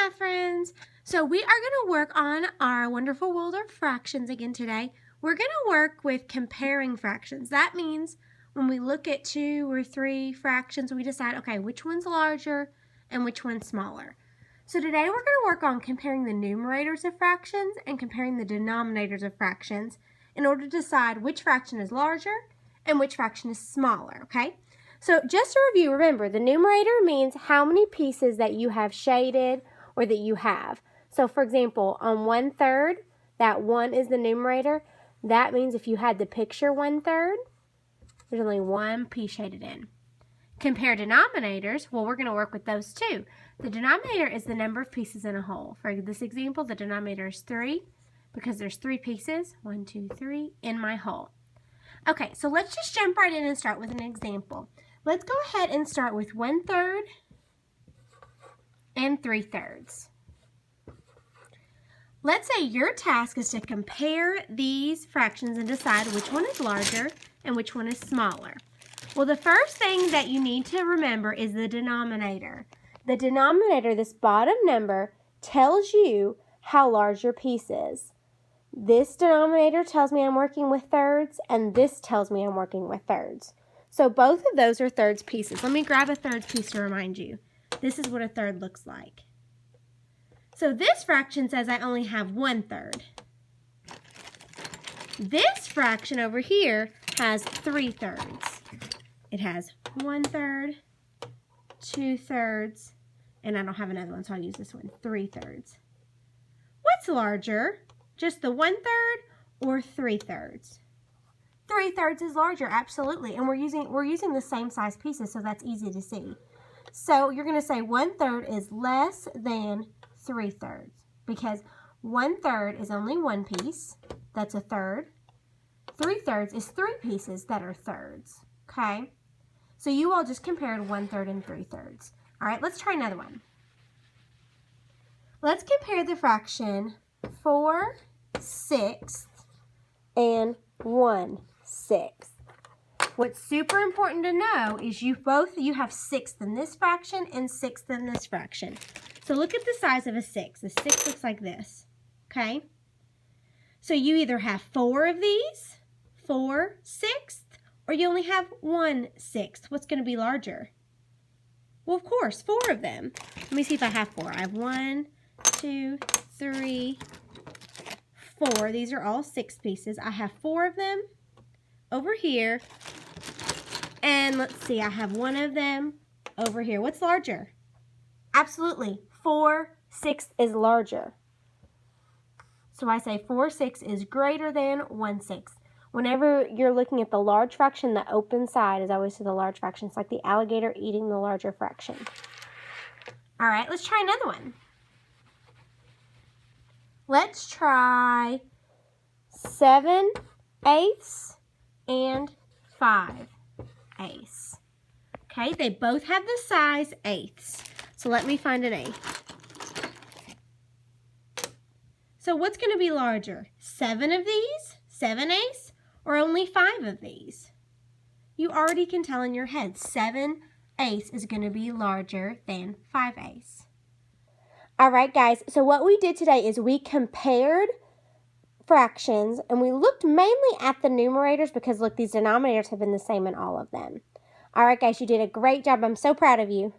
math friends. So we are going to work on our wonderful world of fractions again today. We're going to work with comparing fractions. That means when we look at 2 or 3 fractions, we decide, okay, which one's larger and which one's smaller. So today we're going to work on comparing the numerators of fractions and comparing the denominators of fractions in order to decide which fraction is larger and which fraction is smaller, okay? So just to review, remember, the numerator means how many pieces that you have shaded or that you have. So for example, on 1/3, that 1 is the numerator. That means if you had the picture 1/3, there's only 1 piece shaded in. Compare denominators, well, we're going to work with those too. The denominator is the number of pieces in a whole. For this example, the denominator is 3 because there's 3 pieces, 1, 2, 3, in my whole. Okay, so let's just jump right in and start with an example. Let's go ahead and start with 1/3 and 3/3. Let's say your task is to compare these fractions and decide which one is larger and which one is smaller. Well, the first thing that you need to remember is the denominator. The denominator, this bottom number, tells you how large your piece is. This denominator tells me I'm working with thirds, and this tells me I'm working with thirds. So both of those are thirds pieces. Let me grab a third piece to remind you. This is what a third looks like. So this fraction says I only have 1/3. This fraction over here has 3/3. It has 1/3, 2/3, and I don't have another one, so I'll use this one, 3/3. What's larger? Just the 1/3 or 3/3? 3/3 is larger, absolutely, and we're using the same size pieces, so that's easy to see. So you're going to say 1/3 is less than 3/3 because 1/3 is only 1 piece. That's a third. 3/3 is 3 pieces that are thirds. Okay, so you all just compared 1/3 and 3/3. All right, let's try another one. Let's compare the fraction 4/6 and 1/6. What's super important to know is you have 1/6 in this fraction and 1/6 in this fraction. So look at the size of a 6. A 6 looks like this, okay? So you either have 4 of these, 4/6, or you only have 1/6. What's going to be larger? Well, of course, 4 of them. Let me see if I have 4. I have 1, 2, 3, 4. These are all 6 pieces. I have 4 of them over here. And let's see, I have 1 of them over here. What's larger? Absolutely, 4/6 is larger. So I say 4/6 is greater than 1/6. Whenever you're looking at the large fraction, the open side is always to the large fraction. It's like the alligator eating the larger fraction. All right, let's try another one. Let's try 7/8 and 5/8. Okay, they both have the size eighths. So let me find an eighth. So what's going to be larger? 7 of these, 7/8, or only 5 of these? You already can tell in your head 7/8 is going to be larger than 5/8. All right, guys, so what we did today is we compared fractions, and we looked mainly at the numerators because, look, these denominators have been the same in all of them. All right, guys, you did a great job. I'm so proud of you.